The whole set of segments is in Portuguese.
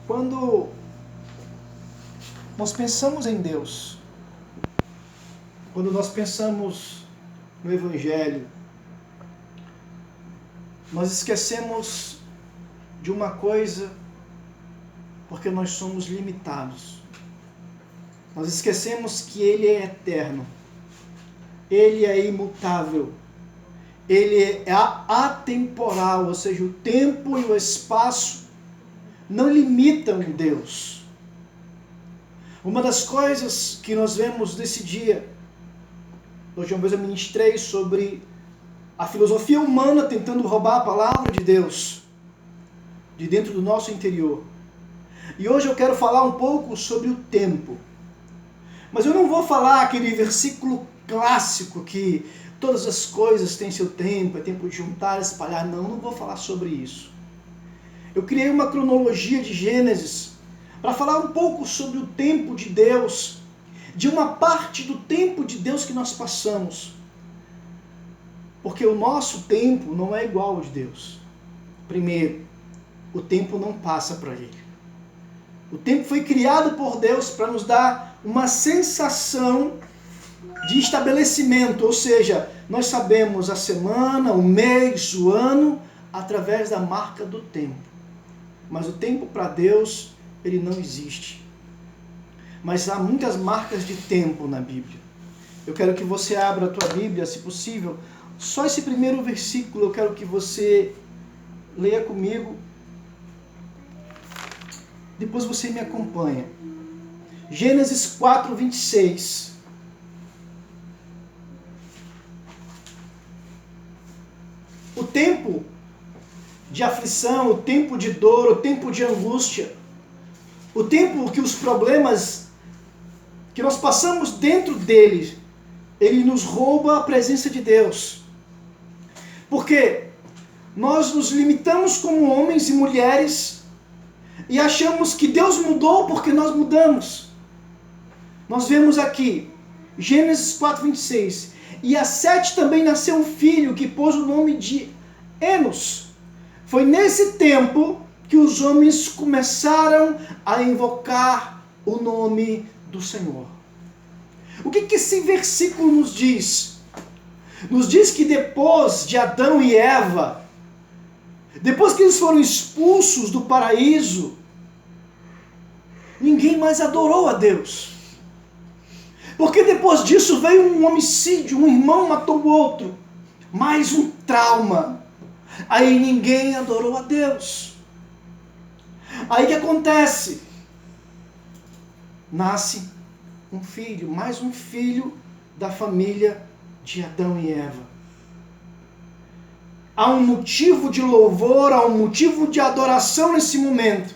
Quando nós pensamos em Deus, quando nós pensamos no Evangelho, nós esquecemos de uma coisa, porque nós somos limitados. Nós esquecemos que Ele é eterno, Ele é imutável, Ele é atemporal, ou seja, o tempo e o espaço não limitam Deus. Uma das coisas que nós vemos nesse dia, hoje uma vez eu ministrei sobre a filosofia humana tentando roubar a palavra de Deus de dentro do nosso interior. E hoje eu quero falar um pouco sobre o tempo. Mas eu não vou falar aquele versículo clássico que todas as coisas têm seu tempo, é tempo de juntar, espalhar. Não vou falar sobre isso. Eu criei uma cronologia de Gênesis para falar um pouco sobre o tempo de Deus, de uma parte do tempo de Deus que nós passamos. Porque o nosso tempo não é igual ao de Deus. Primeiro, o tempo não passa para Ele. O tempo foi criado por Deus para nos dar uma sensação de estabelecimento, ou seja, nós sabemos a semana, o mês, o ano, através da marca do tempo. Mas o tempo para Deus, ele não existe. Mas há muitas marcas de tempo na Bíblia. Eu quero que você abra a tua Bíblia, se possível. Só esse primeiro versículo eu quero que você leia comigo. Depois você me acompanha. Gênesis 4, 26. O tempo de aflição, o tempo de dor, o tempo de angústia, o tempo que os problemas que nós passamos dentro deles, ele nos rouba a presença de Deus. Porque nós nos limitamos como homens e mulheres e achamos que Deus mudou porque nós mudamos. Nós vemos aqui, Gênesis 4, 26. E a Sete também nasceu um filho que pôs o nome de Enos. Foi nesse tempo que os homens começaram a invocar o nome do Senhor. O que esse versículo nos diz? Nos diz que depois de Adão e Eva, depois que eles foram expulsos do paraíso, ninguém mais adorou a Deus. Porque depois disso veio um homicídio, um irmão matou o outro, mais um trauma. Aí ninguém adorou a Deus. Aí o que acontece? Nasce um filho, mais um filho da família de Adão e Eva. Há um motivo de louvor, há um motivo de adoração nesse momento.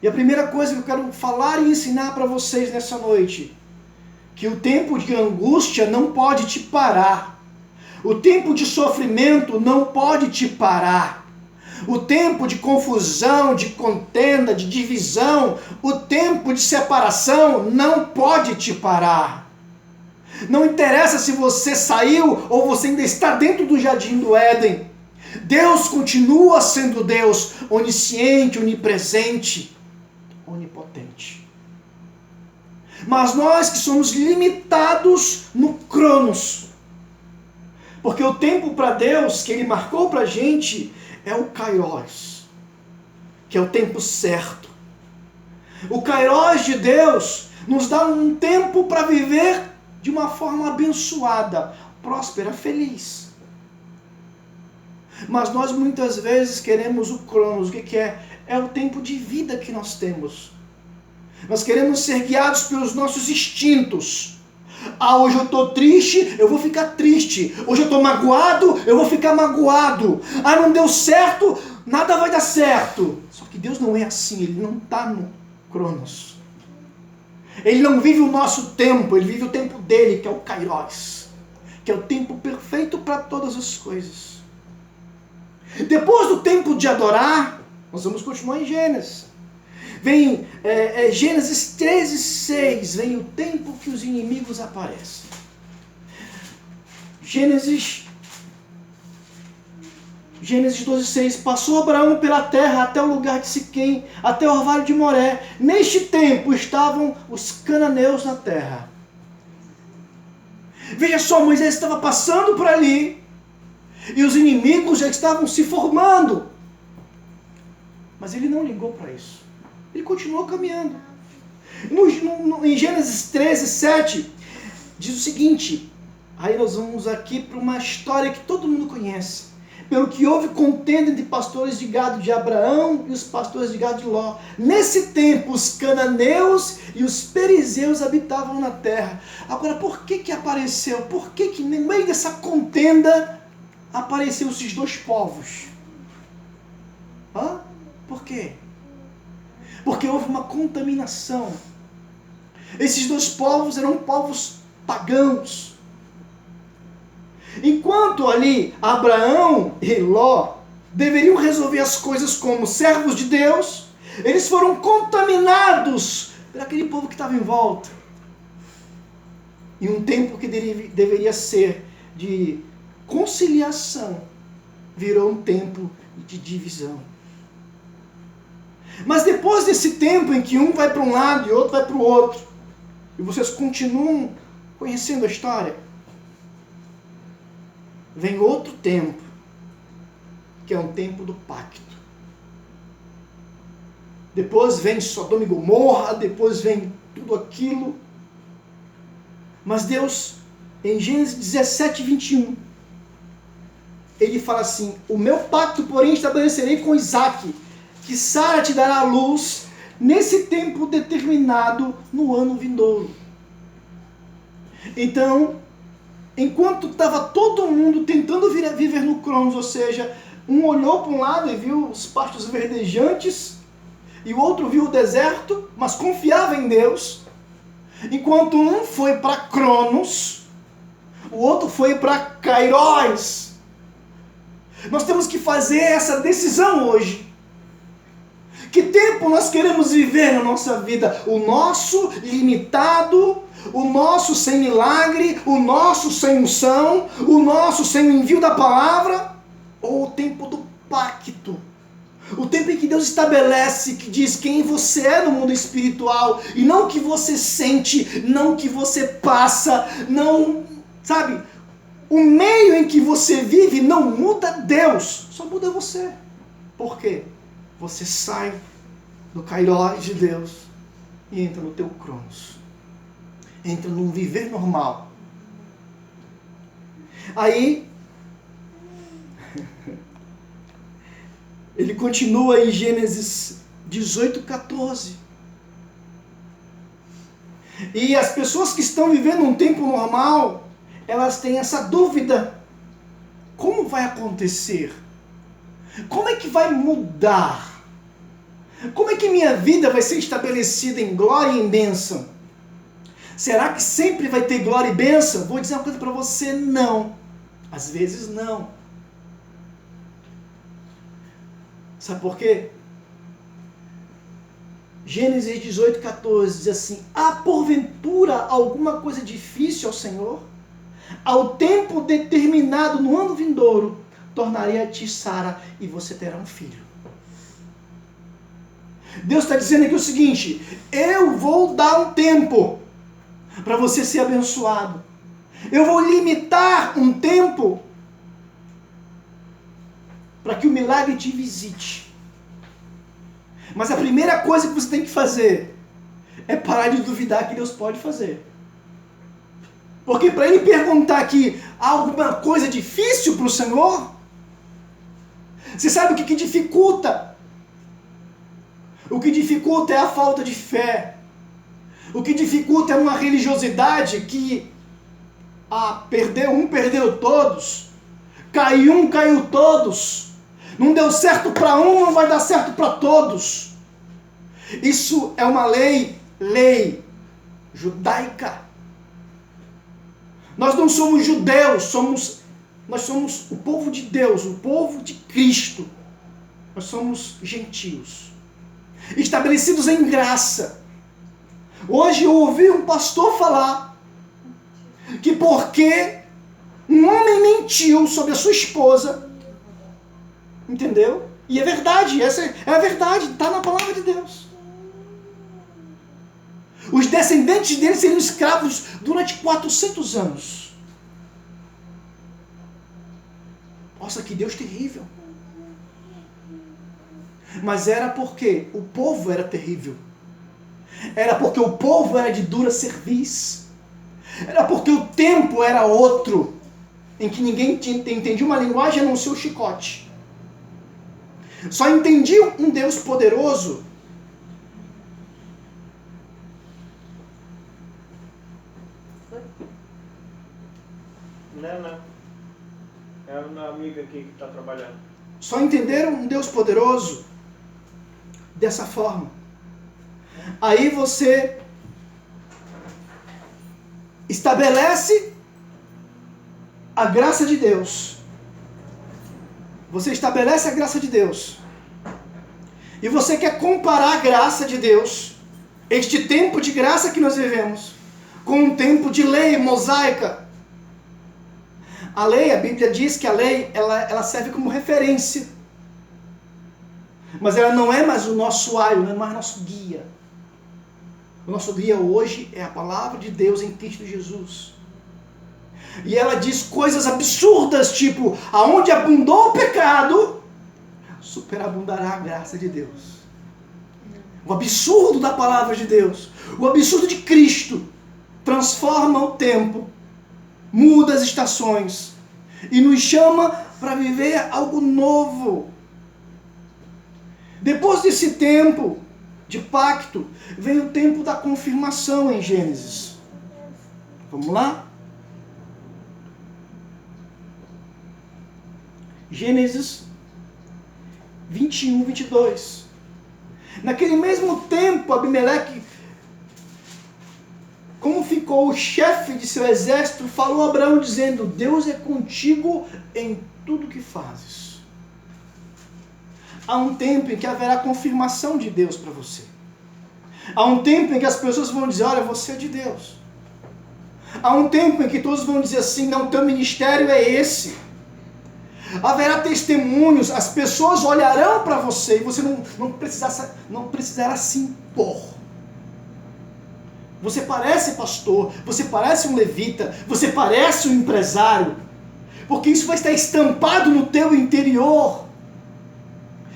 E a primeira coisa que eu quero falar e ensinar para vocês nessa noite, que o tempo de angústia não pode te parar. O tempo de sofrimento não pode te parar. O tempo de confusão, de contenda, de divisão, o tempo de separação não pode te parar. Não interessa se você saiu ou você ainda está dentro do jardim do Éden. Deus continua sendo Deus, onisciente, onipresente, onipotente. Mas nós que somos limitados no Cronos, porque o tempo para Deus que Ele marcou para a gente é o Kairos, que é o tempo certo. O Kairos de Deus nos dá um tempo para viver de uma forma abençoada, próspera, feliz. Mas nós muitas vezes queremos o Cronos. O que é? É o tempo de vida que nós temos. Nós queremos ser guiados pelos nossos instintos. Hoje eu estou triste, eu vou ficar triste. Hoje eu estou magoado, eu vou ficar magoado. Não deu certo, nada vai dar certo. Só que Deus não é assim, Ele não está no Cronos. Ele não vive o nosso tempo, Ele vive o tempo dele, que é o Kairos, que é o tempo perfeito para todas as coisas. Depois do tempo de adorar, nós vamos continuar em Gênesis. Vem Gênesis 13, 6, vem o tempo que os inimigos aparecem. Gênesis Gênesis 12:6, passou Abraão pela terra até o lugar de Siquém, até o orvalho de Moré. Neste tempo estavam os cananeus na terra. Veja só, Moisés estava passando por ali, e os inimigos já estavam se formando. Mas ele não ligou para isso. Ele continuou caminhando. Em Gênesis 13:7, diz o seguinte, aí nós vamos aqui para uma história que todo mundo conhece. Pelo que houve contenda entre pastores de gado de Abraão e os pastores de gado de Ló. Nesse tempo, os cananeus e os perizeus habitavam na terra. Agora, por que apareceu? Por que no meio dessa contenda apareceram esses dois povos? Por quê? Porque houve uma contaminação. Esses dois povos eram povos pagãos. Enquanto ali Abraão e Ló deveriam resolver as coisas como servos de Deus, eles foram contaminados por aquele povo que estava em volta. E um tempo que deveria ser de conciliação virou um tempo de divisão. Mas depois desse tempo em que um vai para um lado e outro vai para o outro, e vocês continuam conhecendo a história, vem outro tempo, que é um tempo do pacto. Depois vem Sodoma e Gomorra, depois vem tudo aquilo. Mas Deus, em Gênesis 17:21, ele fala assim, o meu pacto, porém, estabelecerei com Isaque, que Sara te dará a luz nesse tempo determinado no ano vindouro. Então, enquanto estava todo mundo tentando viver no Cronos, ou seja, um olhou para um lado e viu os pastos verdejantes, e o outro viu o deserto, mas confiava em Deus. Enquanto um foi para Cronos, o outro foi para Kairos. Nós temos que fazer essa decisão hoje. Que tempo nós queremos viver na nossa vida? O nosso limitado, o nosso sem milagre, o nosso sem unção, o nosso sem o envio da palavra, ou o tempo do pacto? O tempo em que Deus estabelece, que diz quem você é no mundo espiritual, e não o que você sente, não o que você passa, não, sabe? O meio em que você vive não muda Deus, só muda você. Por quê? Você sai do Kairos de Deus e entra no teu Cronos. Entra num viver normal. Aí, ele continua em Gênesis 18:14. E as pessoas que estão vivendo um tempo normal, elas têm essa dúvida. Como vai acontecer? Como é que vai mudar? Como é que minha vida vai ser estabelecida em glória e em bênção? Será que sempre vai ter glória e bênção? Vou dizer uma coisa para você, não. Às vezes não. Sabe por quê? Gênesis 18:14 diz assim, há porventura alguma coisa difícil ao Senhor? Ao tempo determinado no ano vindouro, tornarei a ti Sara e você terá um filho. Deus está dizendo aqui o seguinte, eu vou dar um tempo para você ser abençoado. Eu vou limitar um tempo para que o milagre te visite. Mas a primeira coisa que você tem que fazer é parar de duvidar que Deus pode fazer. Porque para ele perguntar aqui, há alguma coisa difícil para o Senhor? Você sabe o que dificulta? O que dificulta é a falta de fé. O que dificulta é uma religiosidade que perdeu todos. Caiu todos. Não deu certo para um, não vai dar certo para todos. Isso é uma lei judaica. Nós não somos judeus, nós somos o povo de Deus, o povo de Cristo. Nós somos gentios, estabelecidos em graça. Hoje eu ouvi um pastor falar que porque um homem mentiu sobre a sua esposa, Entendeu? E é verdade, essa é a verdade, está na palavra de Deus. Os descendentes deles seriam escravos durante 400 anos. Nossa, que Deus terrível. Mas era porque o povo era terrível. Era porque o povo era de dura cerviz. Era porque o tempo era outro, em que ninguém entendia uma linguagem a não ser o chicote. Só entendia um Deus poderoso Não. É uma amiga aqui que está trabalhando. Só entenderam um Deus poderoso dessa forma. Aí você estabelece a graça de Deus. Você estabelece a graça de Deus. E você quer comparar a graça de Deus, este tempo de graça que nós vivemos, com um tempo de lei mosaica. A lei, a Bíblia diz que a lei, ela serve como referência. Mas ela não é mais o nosso aio, não é mais nosso guia. O nosso guia hoje é a palavra de Deus em Cristo Jesus. E ela diz coisas absurdas, tipo, aonde abundou o pecado, superabundará a graça de Deus. O absurdo da palavra de Deus, o absurdo de Cristo, transforma o tempo, muda as estações e nos chama para viver algo novo. Depois desse tempo de pacto, vem o tempo da confirmação em Gênesis. Vamos lá? Gênesis 21, 22. Naquele mesmo tempo, Abimeleque, como ficou o chefe de seu exército, falou a Abraão dizendo: Deus é contigo em tudo que fazes. Há um tempo em que haverá confirmação de Deus para você. Há um tempo em que as pessoas vão dizer: olha, você é de Deus. Há um tempo em que todos vão dizer assim: não, teu ministério é esse. Haverá testemunhos, as pessoas olharão para você e você não precisará se impor. Você parece pastor, você parece um levita, você parece um empresário, porque isso vai estar estampado no teu interior.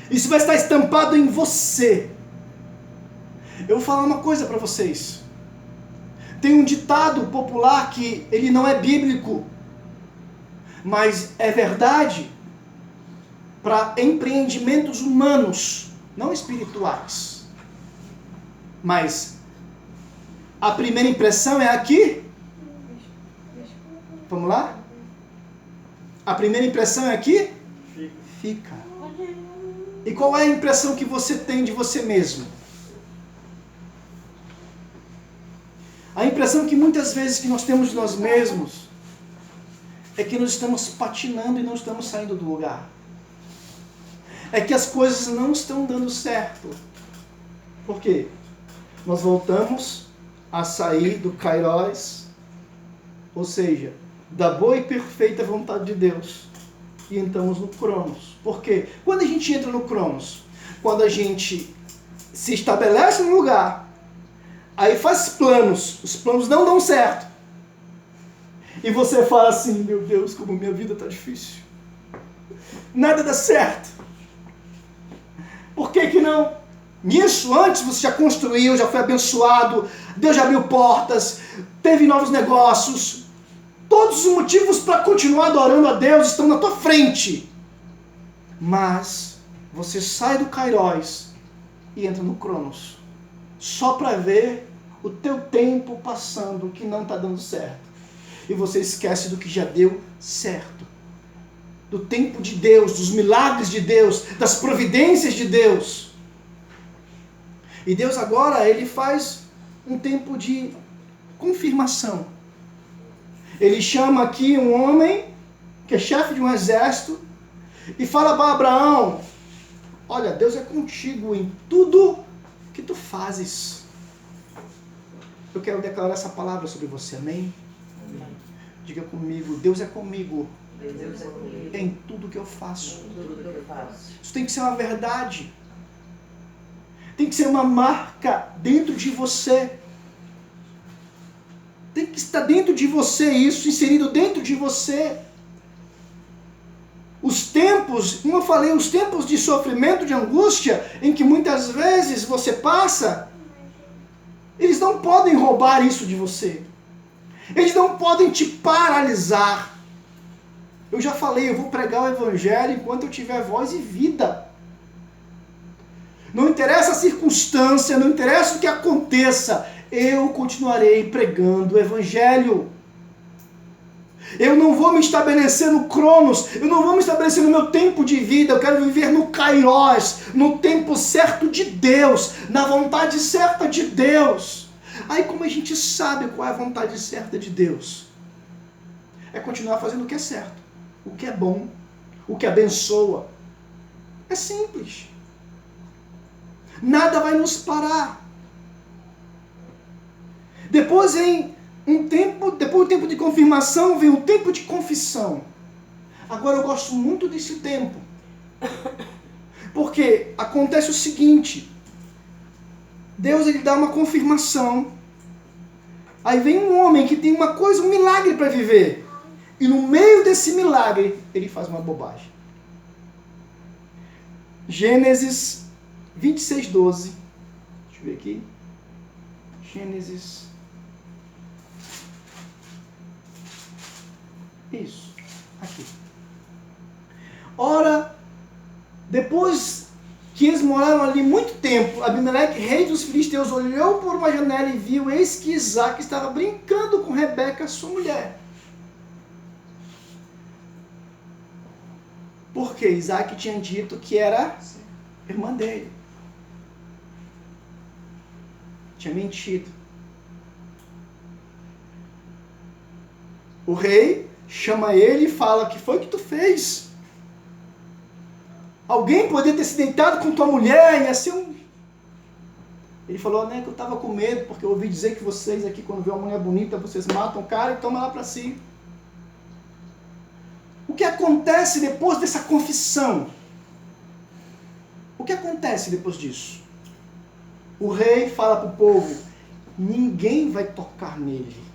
Isso vai estar estampado em você. Eu vou falar uma coisa para vocês. Tem um ditado popular que ele não é bíblico, mas é verdade para empreendimentos humanos, não espirituais. Mas a primeira impressão é aqui? Vamos lá? A primeira impressão é aqui? Fica. E qual é a impressão que você tem de você mesmo? A impressão que muitas vezes que nós temos de nós mesmos é que nós estamos patinando e não estamos saindo do lugar. É que as coisas não estão dando certo. Por quê? Nós voltamos a sair do Kairos, ou seja, da boa e perfeita vontade de Deus, e entramos no Cronos. Por quê? Quando a gente entra no Cronos, quando a gente se estabelece no lugar, aí faz planos, os planos não dão certo, e você fala assim: meu Deus, como minha vida está difícil, nada dá certo. Por que que não? Nisso, antes você já construiu, já foi abençoado, Deus já abriu portas, teve novos negócios. Todos os motivos para continuar adorando a Deus estão na tua frente. Mas você sai do Kairos e entra no Cronos, só para ver o teu tempo passando que não está dando certo. E você esquece do que já deu certo. Do tempo de Deus, dos milagres de Deus, das providências de Deus. E Deus agora, Ele faz um tempo de confirmação. Ele chama aqui um homem, que é chefe de um exército, e fala para Abraão: olha, Deus é contigo em tudo que tu fazes. Eu quero declarar essa palavra sobre você, amém? Diga comigo: Deus é comigo Deus é comigo em tudo que eu faço. em tudo que eu faço. Isso tem que ser uma verdade. Tem que ser uma marca dentro de você. Tem que estar dentro de você isso, inserido dentro de você. Os tempos, como eu falei, os tempos de sofrimento, de angústia, em que muitas vezes você passa, eles não podem roubar isso de você. Eles não podem te paralisar. Eu já falei, eu vou pregar o evangelho enquanto eu tiver voz e vida. Não interessa a circunstância, não interessa o que aconteça, eu continuarei pregando o evangelho. Eu não vou me estabelecer no Cronos, eu não vou me estabelecer no meu tempo de vida, eu quero viver no Kairos, no tempo certo de Deus, na vontade certa de Deus. Aí como a gente sabe qual é a vontade certa de Deus? É continuar fazendo o que é certo, o que é bom, o que abençoa. É simples. Nada vai nos parar. Depois do tempo de confirmação, vem o tempo de confissão. Agora eu gosto muito desse tempo. Porque acontece o seguinte. Deus ele dá uma confirmação. Aí vem um homem que tem uma coisa, um milagre para viver. E no meio desse milagre, ele faz uma bobagem. Gênesis 26:12. Deixa eu ver aqui. Gênesis. Isso. Aqui. Ora, depois que eles moraram ali muito tempo, Abimeleque, rei dos filisteus, olhou por uma janela e viu, eis que Isaac estava brincando com Rebeca, sua mulher. Porque Isaac tinha dito que era irmã dele. Tinha mentido. O rei chama ele e fala: que foi que tu fez? Alguém poderia ter se deitado com tua mulher e assim um... Ele falou, né, que eu estava com medo, porque eu ouvi dizer que vocês aqui, quando vê uma mulher bonita, vocês matam o cara e tomam ela para si. O que acontece depois dessa confissão? O que acontece depois disso? O rei fala para o povo, ninguém vai tocar nele.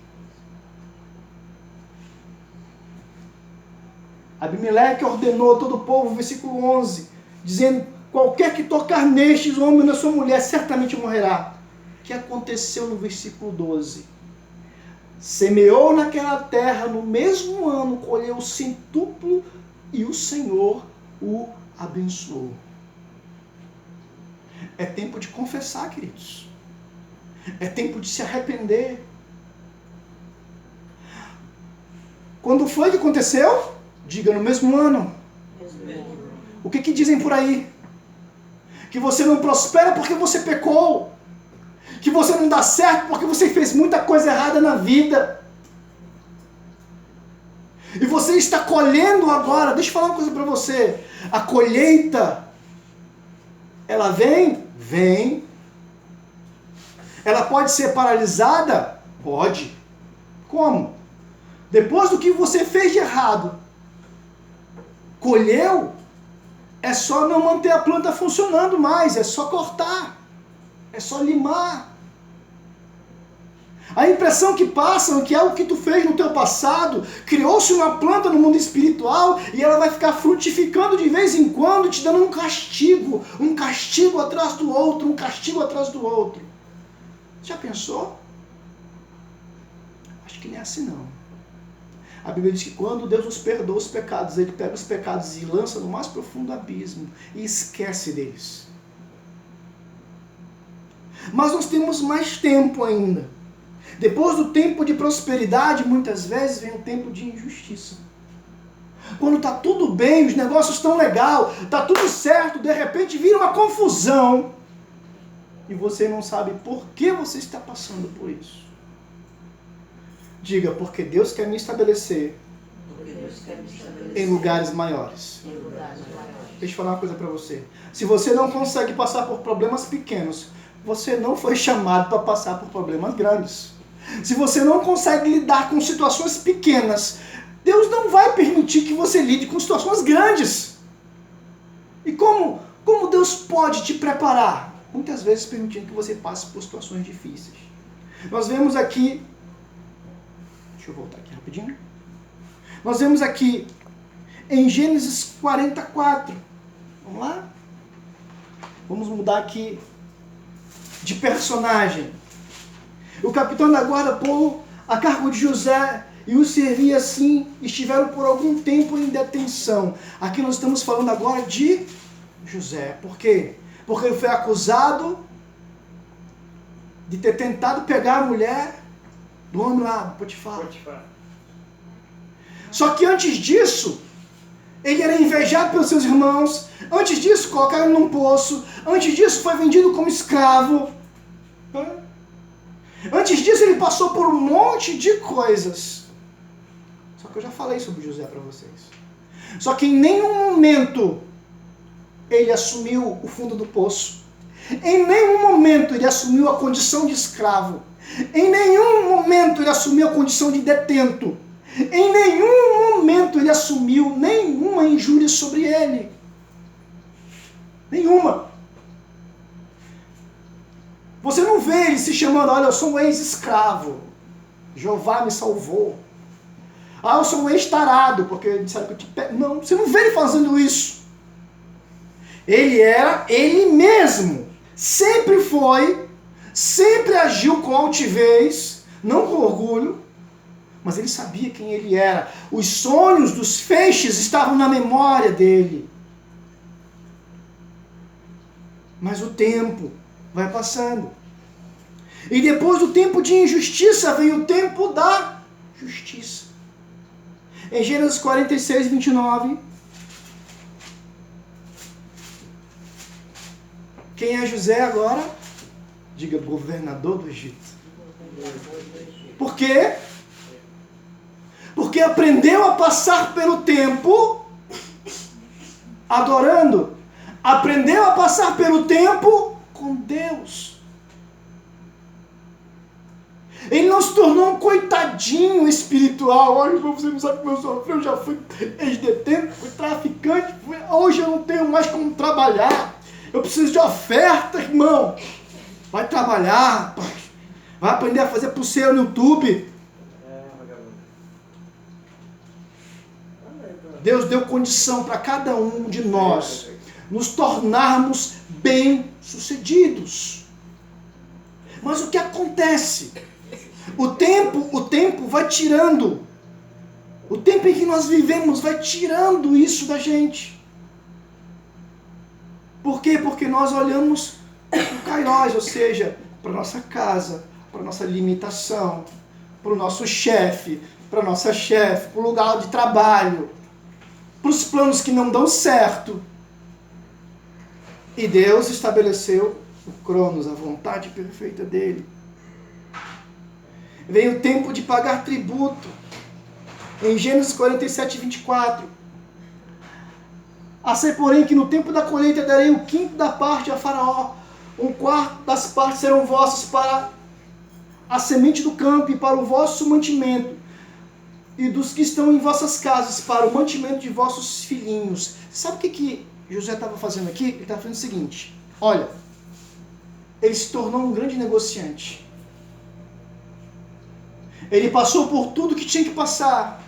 Abimeleque ordenou a todo o povo, versículo 11, dizendo, qualquer que tocar nestes, o homem ou na sua mulher, certamente morrerá. O que aconteceu no versículo 12? Semeou naquela terra, no mesmo ano, colheu centuplo e o Senhor o abençoou. É tempo de confessar, queridos. É tempo de se arrepender. Quando foi que aconteceu? Diga, no mesmo ano. O que dizem por aí? Que você não prospera porque você pecou. Que você não dá certo porque você fez muita coisa errada na vida. E você está colhendo agora. Deixa eu falar uma coisa para você. A colheita, ela vem? Vem. Ela pode ser paralisada? Pode. Como? Depois do que você fez de errado, colheu, é só não manter a planta funcionando mais, é só cortar, é só limar. A impressão que passam que é o que tu fez no teu passado, criou-se uma planta no mundo espiritual e ela vai ficar frutificando de vez em quando, te dando um castigo atrás do outro, um castigo atrás do outro. Já pensou? Acho que nem é assim não. A Bíblia diz que quando Deus nos perdoa os pecados, Ele pega os pecados e lança no mais profundo abismo e esquece deles. Mas nós temos mais tempo ainda. Depois do tempo de prosperidade, muitas vezes vem o tempo de injustiça. Quando está tudo bem, os negócios estão legal, está tudo certo, de repente vira uma confusão e você não sabe por que você está passando por isso. Diga, porque Deus quer me estabelecer em lugares maiores. Deixa eu falar uma coisa para você. Se você não consegue passar por problemas pequenos, você não foi chamado para passar por problemas grandes. Se você não consegue lidar com situações pequenas, Deus não vai permitir que você lide com situações grandes. E como Deus pode te preparar? Muitas vezes permitindo que você passe por situações difíceis. Nós vemos aqui, deixa eu voltar aqui rapidinho. Nós vemos aqui em Gênesis 44. Vamos lá? Vamos mudar aqui de personagem. O capitão da guarda pôs a cargo de José e o servia assim, estiveram por algum tempo em detenção. Aqui nós estamos falando agora de José. Por quê? Porque ele foi acusado de ter tentado pegar a mulher do homem lá, Potifar. Só que antes disso, ele era invejado pelos seus irmãos. Antes disso, colocaram num poço. Antes disso, foi vendido como escravo. Antes disso, ele passou por um monte de coisas. Só que eu já falei sobre José para vocês. Só que em nenhum momento ele assumiu o fundo do poço. Em nenhum momento ele assumiu a condição de escravo. Em nenhum momento ele assumiu a condição de detento. Em nenhum momento ele assumiu nenhuma injúria sobre ele. Nenhuma. Você não vê ele se chamando, olha, eu sou um ex-escravo. Jeová me salvou. Ah, eu sou um ex-tarado, porque disseram que eu te pego. Não, você não vê ele fazendo isso. Ele era ele mesmo. Sempre foi, sempre agiu com altivez, não com orgulho, mas ele sabia quem ele era. Os sonhos dos feixes estavam na memória dele. Mas o tempo vai passando. E depois do tempo de injustiça veio o tempo da justiça. Em Gênesis 46, 29. Quem é José agora? Diga, governador do Egito. Por quê? Porque aprendeu a passar pelo tempo adorando. Aprendeu a passar pelo tempo com Deus. Ele não se tornou um coitadinho espiritual. Olha, você não sabe como eu sofri, eu já fui ex-detento, fui traficante, hoje eu não tenho mais como trabalhar. Eu preciso de oferta, irmão. Vai trabalhar, rapaz. Vai aprender a fazer pulseira no YouTube. Deus deu condição para cada um de nós nos tornarmos bem-sucedidos. Mas o que acontece? O tempo vai tirando. O tempo em que nós vivemos vai tirando isso da gente. Por quê? Porque nós olhamos para o Kairos, ou seja, para a nossa casa, para a nossa limitação, para o nosso chefe, para a nossa chefe, para o lugar de trabalho, para os planos que não dão certo. E Deus estabeleceu o Cronos, a vontade perfeita dele. Veio o tempo de pagar tributo. Em Gênesis 47, 24. Assim, porém, que no tempo da colheita darei o quinto da parte a Faraó. Um quarto das partes serão vossas para a semente do campo e para o vosso mantimento. E dos que estão em vossas casas para o mantimento de vossos filhinhos. Sabe o que José estava fazendo aqui? Ele estava fazendo o seguinte. Olha, ele se tornou um grande negociante. Ele passou por tudo que tinha que passar.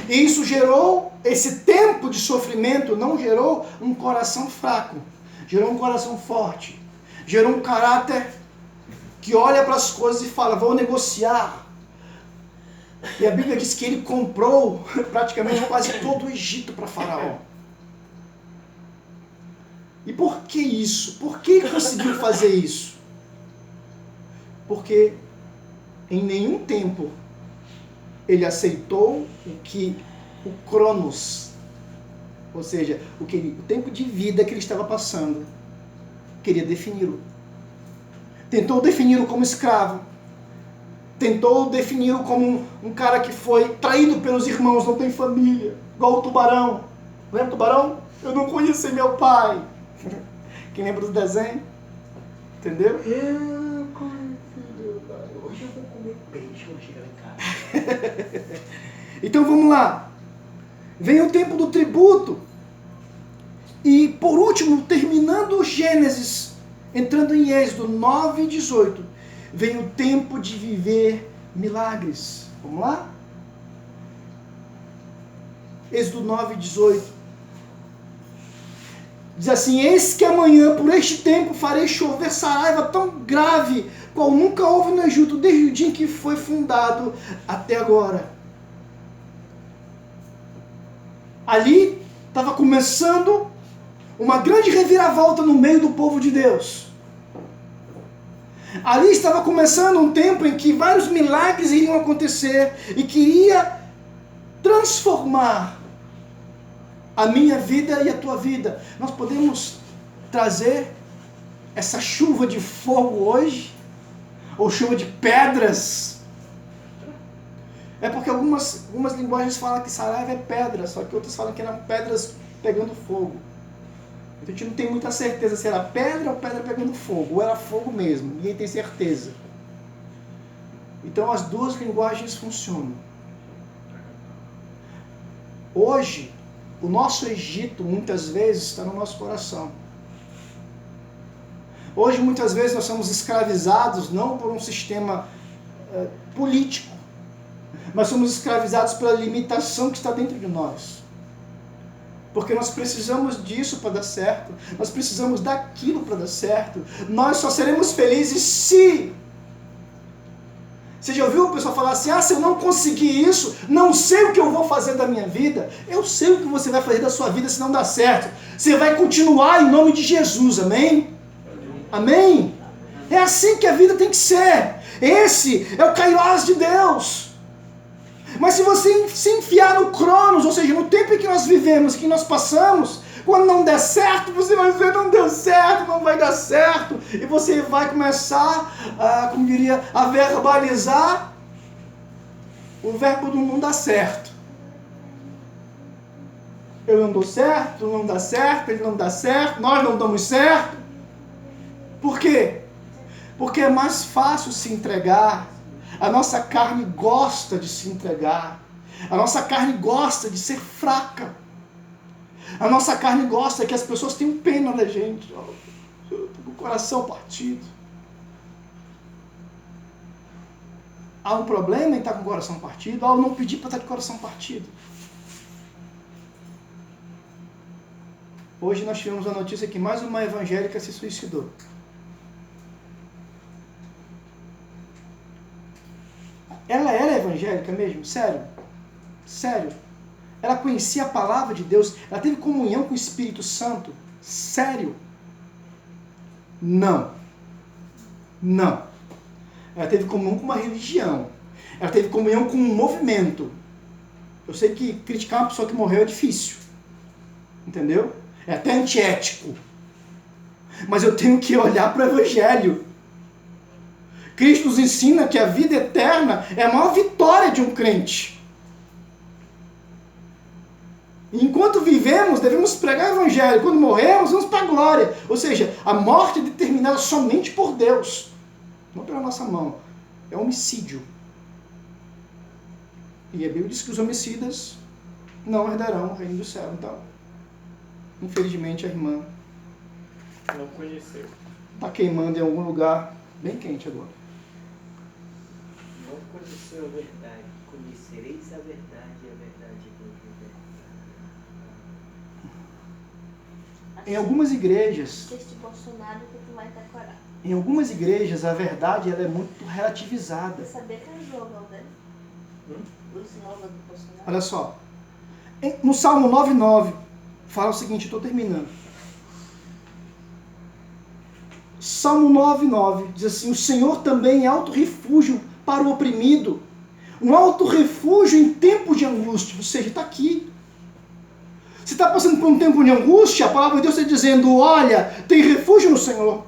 E isso gerou, esse tempo de sofrimento não gerou um coração fraco. Gerou um coração forte. Gerou um caráter que olha para as coisas e fala, vou negociar. E a Bíblia diz que ele comprou praticamente quase todo o Egito para Faraó. E por que isso? Por que ele conseguiu fazer isso? Porque em nenhum tempo ele aceitou o que o Cronos, ou seja, o tempo de vida que ele estava passando, queria defini-lo. Tentou defini-lo como escravo. Tentou defini-lo como um cara que foi traído pelos irmãos, não tem família. Igual o tubarão. Lembra o tubarão? Eu não conheci meu pai. Quem lembra do desenho? Entendeu? Eu conheci meu pai. Hoje eu vou comer peixe quando chegar em casa. Então vamos lá. Vem o tempo do tributo. E por último, terminando Gênesis, entrando em Êxodo 9:18, vem o tempo de viver milagres. Vamos lá? Êxodo 9:18. Diz assim: eis que amanhã, por este tempo, farei chover saraiva tão grave, qual nunca houve no Egito, desde o dia em que foi fundado até agora. Ali estava começando uma grande reviravolta no meio do povo de Deus. Ali estava começando um tempo em que vários milagres iriam acontecer e que iria transformar a minha vida e a tua vida. Nós podemos trazer essa chuva de fogo hoje? Ou chuva de pedras? É porque algumas linguagens falam que saraiva é pedra, só que outras falam que eram pedras pegando fogo. Então a gente não tem muita certeza se era pedra ou pedra pegando fogo, ou era fogo mesmo, ninguém tem certeza. Então as duas linguagens funcionam. Hoje, o nosso Egito muitas vezes está no nosso coração. Hoje muitas vezes nós somos escravizados não por um sistema político, mas somos escravizados pela limitação que está dentro de nós. Porque nós precisamos disso para dar certo, nós precisamos daquilo para dar certo. Nós só seremos felizes se... Você já ouviu o pessoal falar assim: se eu não conseguir isso, não sei o que eu vou fazer da minha vida? Eu sei o que você vai fazer da sua vida se não dá certo. Você vai continuar em nome de Jesus, amém? Amém? É assim que a vida tem que ser. Esse é o Kairos de Deus. Mas se você se enfiar no Cronos, ou seja, no tempo em que nós vivemos, que nós passamos, quando não der certo, você vai dizer: não deu certo, não vai dar certo. E você vai começar, a verbalizar o verbo do não dar certo. Eu não dou certo, não dá certo, ele não dá certo, nós não damos certo. Por quê? Porque é mais fácil se entregar. A nossa carne gosta de se entregar. A nossa carne gosta de ser fraca. A nossa carne gosta que as pessoas tenham pena da gente. Eu estou com o coração partido. Há um problema em estar com o coração partido? Eu não pedi para estar de coração partido. Hoje nós tivemos a notícia que mais uma evangélica se suicidou. Ela era evangélica mesmo? Sério? Sério? Ela conhecia a palavra de Deus? Ela teve comunhão com o Espírito Santo? Sério? Não. Não. Ela teve comunhão com uma religião. Ela teve comunhão com um movimento. Eu sei que criticar uma pessoa que morreu é difícil. Entendeu? É até antiético. Mas eu tenho que olhar para o Evangelho. Cristo nos ensina que a vida eterna é a maior vitória de um crente. Enquanto vivemos, devemos pregar o Evangelho. Quando morremos, vamos para a glória. Ou seja, a morte é determinada somente por Deus. Não pela nossa mão. É homicídio. E a Bíblia diz que os homicidas não herdarão o reino do céu. Então, infelizmente, a irmã não conheceu. Está queimando em algum lugar bem quente agora. Não conheceu a verdade. Conhecereis a verdade e a verdade vos libertará. Em algumas igrejas, Este Bolsonaro que tu vai estar corado. em algumas igrejas, a verdade ela é muito relativizada. Você sabia que é o slogan dele? O slogan do Bolsonaro? Olha só. No Salmo 9:9, fala o seguinte, estou terminando. Salmo 9:9 diz assim: o Senhor também é alto refúgio para o oprimido, um alto refúgio em tempos de angústia. Ou seja, está aqui. Você está passando por um tempo de angústia, a palavra de Deus está dizendo: olha, tem refúgio no Senhor.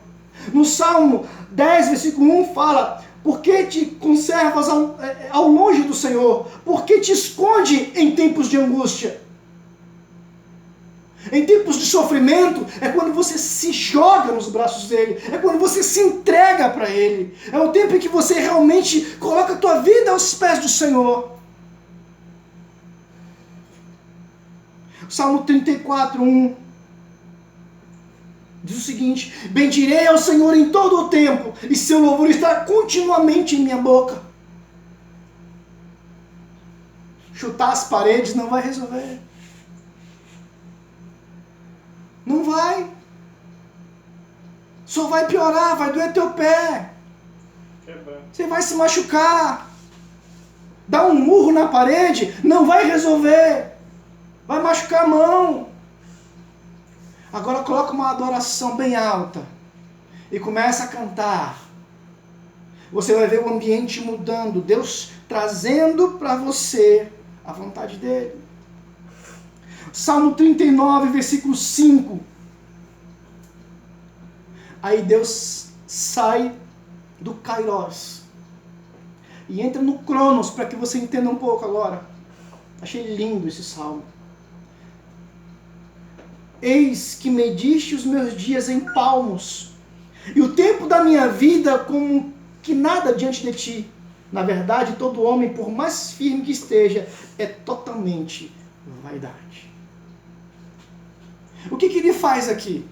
No Salmo 10, versículo 1 fala: por que te conservas ao longe do Senhor? Por que te esconde em tempos de angústia? Em tempos de sofrimento, é quando você se joga nos braços dele, é quando você se entrega para ele, é o tempo em que você realmente coloca a tua vida aos pés do Senhor. Salmo 34:1 diz o seguinte: bendirei ao Senhor em todo o tempo, e seu louvor está continuamente em minha boca. Chutar as paredes não vai resolver. Não vai. Só vai piorar, vai doer teu pé. Você vai se machucar. Dar um murro na parede não vai resolver. Vai machucar a mão. Agora coloca uma adoração bem alta e começa a cantar. Você vai ver o ambiente mudando, Deus trazendo para você a vontade dele. Salmo 39, versículo 5. Aí Deus sai do Kairos e entra no Cronos, para que você entenda um pouco agora. Achei lindo esse salmo. Eis que mediste os meus dias em palmos, e o tempo da minha vida como que nada diante de ti. Na verdade, todo homem, por mais firme que esteja, é totalmente vaidade. O que ele faz aqui?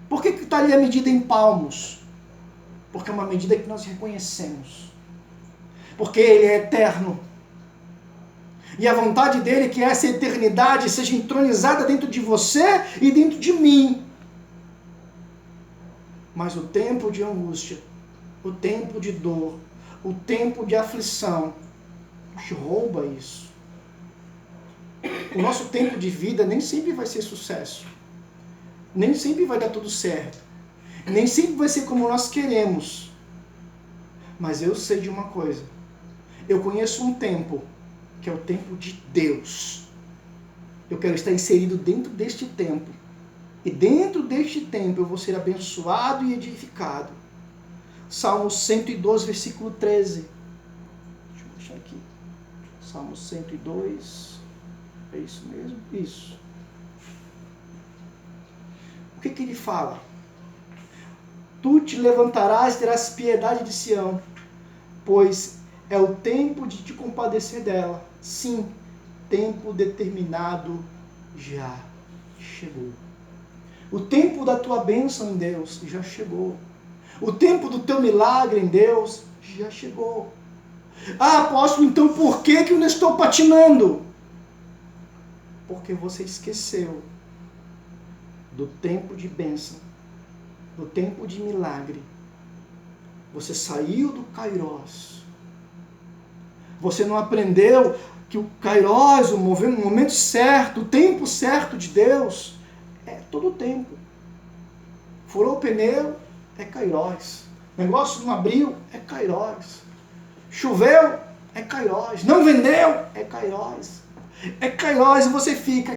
Por que está ali a medida em palmos? Porque é uma medida que nós reconhecemos. Porque ele é eterno. E a vontade dele é que essa eternidade seja entronizada dentro de você e dentro de mim. Mas o tempo de angústia, o tempo de dor, o tempo de aflição, nos rouba isso. O nosso tempo de vida nem sempre vai ser sucesso. Nem sempre vai dar tudo certo. Nem sempre vai ser como nós queremos. Mas eu sei de uma coisa. Eu conheço um tempo, que é o tempo de Deus. Eu quero estar inserido dentro deste tempo. E dentro deste tempo eu vou ser abençoado e edificado. Salmo 102, versículo 13. Deixa eu deixar aqui. Salmo 102. É isso mesmo? Isso. O que ele fala? Tu te levantarás e terás piedade de Sião, pois é o tempo de te compadecer dela. Sim, tempo determinado já chegou. O tempo da tua bênção em Deus já chegou. O tempo do teu milagre em Deus já chegou. Ah, apóstolo, então por que eu não estou patinando? Porque você esqueceu do tempo de bênção, do tempo de milagre. Você saiu do Kairos. Você não aprendeu que o Kairos, o momento certo, o tempo certo de Deus, é todo o tempo. Furou o pneu, é Kairos. O negócio não abriu, é Kairos. Choveu, é Kairos. Não vendeu, é Kairos. É Kairos e você fica